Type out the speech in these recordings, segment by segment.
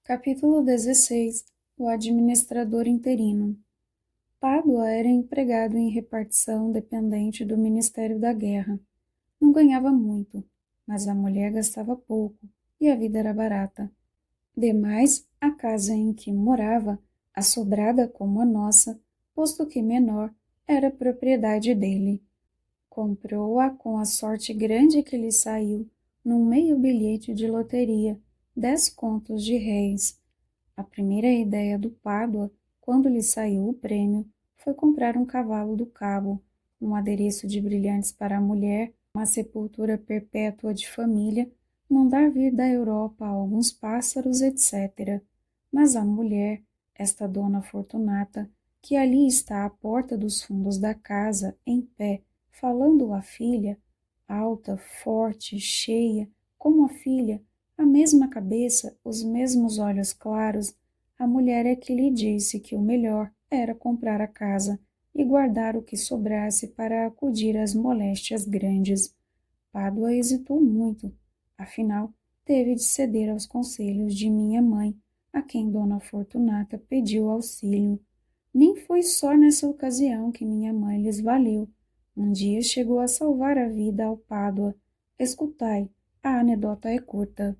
Capítulo 16. O administrador interino. Pádua era empregado em repartição dependente do Ministério da Guerra. Não ganhava muito, mas a mulher gastava pouco e a vida era barata. Demais, a casa em que morava, assobrada como a nossa, posto que menor, era propriedade dele. Comprou-a com a sorte grande que lhe saiu, num meio bilhete de loteria, 10 contos de réis. A primeira ideia do Pádua, quando lhe saiu o prêmio, foi comprar um cavalo do cabo, um adereço de brilhantes para a mulher, uma sepultura perpétua de família, mandar vir da Europa alguns pássaros, etc. Mas a mulher, esta dona Fortunata, que ali está à porta dos fundos da casa, em pé, falando à filha, alta, forte, cheia, como a filha, a mesma cabeça, os mesmos olhos claros, a mulher é que lhe disse que o melhor era comprar a casa e guardar o que sobrasse para acudir às moléstias grandes. Pádua hesitou muito, afinal, teve de ceder aos conselhos de minha mãe, a quem Dona Fortunata pediu auxílio. Nem foi só nessa ocasião que minha mãe lhes valeu. Um dia chegou a salvar a vida ao Pádua. Escutai, a anedota é curta.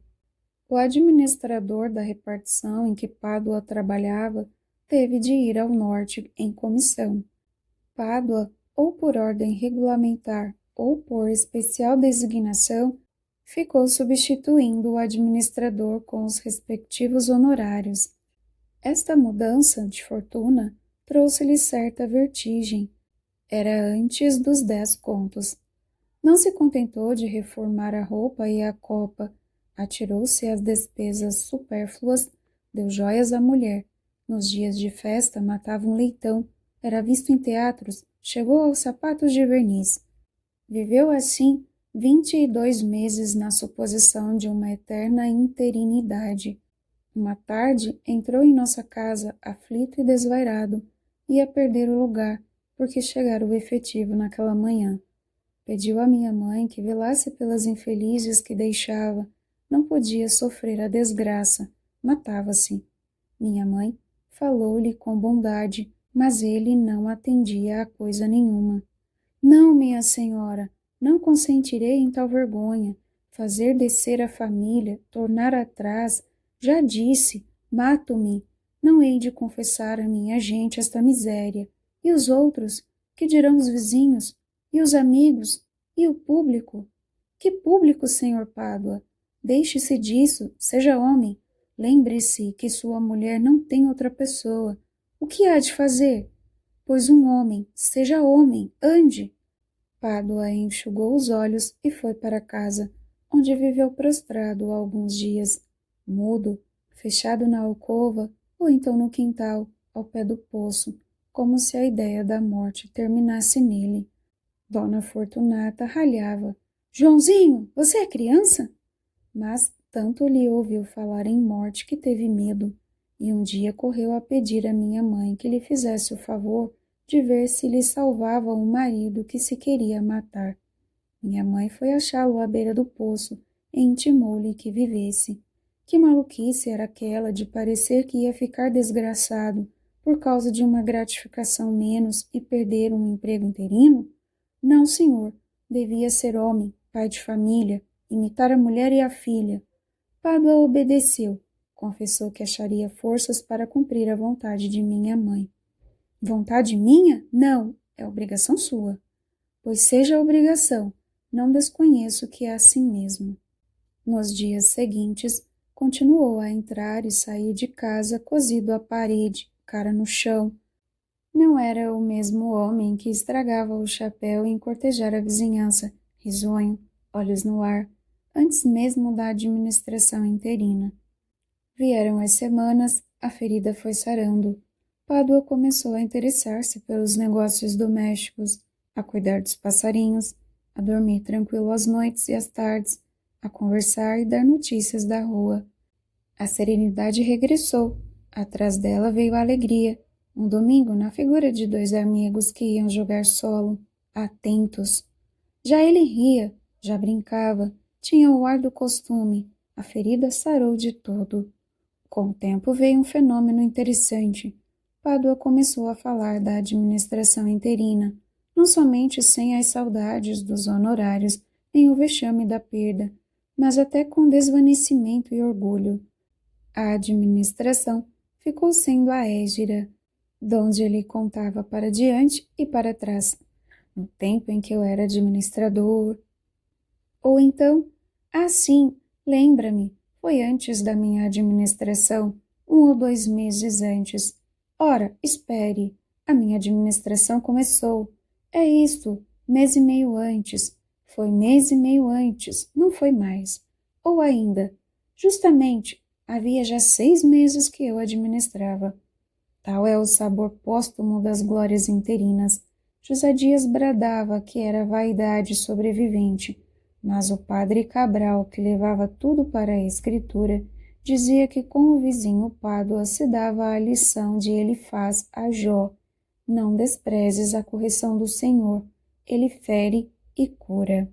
O administrador da repartição em que Pádua trabalhava teve de ir ao norte em comissão. Pádua, ou por ordem regulamentar ou por especial designação, ficou substituindo o administrador com os respectivos honorários. Esta mudança de fortuna trouxe-lhe certa vertigem. Era antes dos 10 contos. Não se contentou de reformar a roupa e a copa, atirou-se às despesas supérfluas, deu joias à mulher. Nos dias de festa matava um leitão, era visto em teatros, chegou aos sapatos de verniz. Viveu assim 22 meses na suposição de uma eterna interinidade. Uma tarde entrou em nossa casa aflito e desvairado, ia perder o lugar, porque chegara o efetivo naquela manhã. Pediu à minha mãe que velasse pelas infelizes que deixava. Não podia sofrer a desgraça, matava-se. Minha mãe falou-lhe com bondade, mas ele não atendia a coisa nenhuma. Não, minha senhora, não consentirei em tal vergonha. Fazer descer a família, tornar atrás, já disse, mato-me. Não hei de confessar a minha gente esta miséria. E os outros? Que dirão os vizinhos? E os amigos? E o público? Que público, senhor Pádua? Deixe-se disso, seja homem. Lembre-se que sua mulher não tem outra pessoa. O que há de fazer? Pois um homem, seja homem, ande. Pádua enxugou os olhos e foi para casa, onde viveu prostrado alguns dias, mudo, fechado na alcova ou então no quintal, ao pé do poço, como se a ideia da morte terminasse nele. Dona Fortunata ralhava. Joãozinho, você é criança? Mas tanto lhe ouviu falar em morte que teve medo, e um dia correu a pedir à minha mãe que lhe fizesse o favor de ver se lhe salvava um marido que se queria matar. Minha mãe foi achá-lo à beira do poço e intimou-lhe que vivesse. Que maluquice era aquela de parecer que ia ficar desgraçado por causa de uma gratificação menos e perder um emprego interino? Não, senhor, devia ser homem, pai de família, imitar a mulher e a filha. Pádua obedeceu, confessou que acharia forças para cumprir a vontade de minha mãe. Vontade minha? Não, é obrigação sua. Pois seja obrigação, não desconheço que é assim mesmo. Nos dias seguintes, continuou a entrar e sair de casa cozido à parede, cara no chão. Não era o mesmo homem que estragava o chapéu em cortejar a vizinhança, risonho, olhos no ar, antes mesmo da administração interina. Vieram as semanas, a ferida foi sarando. Pádua começou a interessar-se pelos negócios domésticos, a cuidar dos passarinhos, a dormir tranquilo às noites e às tardes, a conversar e dar notícias da rua. A serenidade regressou, atrás dela veio a alegria. Um domingo, na figura de 2 amigos que iam jogar solo, atentos. Já ele ria, já brincava, tinha o ar do costume, a ferida sarou de todo. Com o tempo veio um fenômeno interessante. Pádua começou a falar da administração interina, não somente sem as saudades dos honorários, nem o vexame da perda, mas até com desvanecimento e orgulho. A administração ficou sendo a Égira, donde ele contava para diante e para trás, no tempo em que eu era administrador. Ou então, sim, lembra-me, foi antes da minha administração, 1 ou 2 meses antes. Ora, espere, a minha administração começou. É isto, mês e meio antes. Foi mês e meio antes, não foi mais. Ou ainda, justamente, havia já 6 meses que eu administrava. Tal é o sabor póstumo das glórias interinas. José Dias bradava que era vaidade sobrevivente, mas o padre Cabral, que levava tudo para a escritura, dizia que com o vizinho Pádua se dava a lição de Elifaz a Jó: não desprezes a correção do Senhor, ele fere e cura.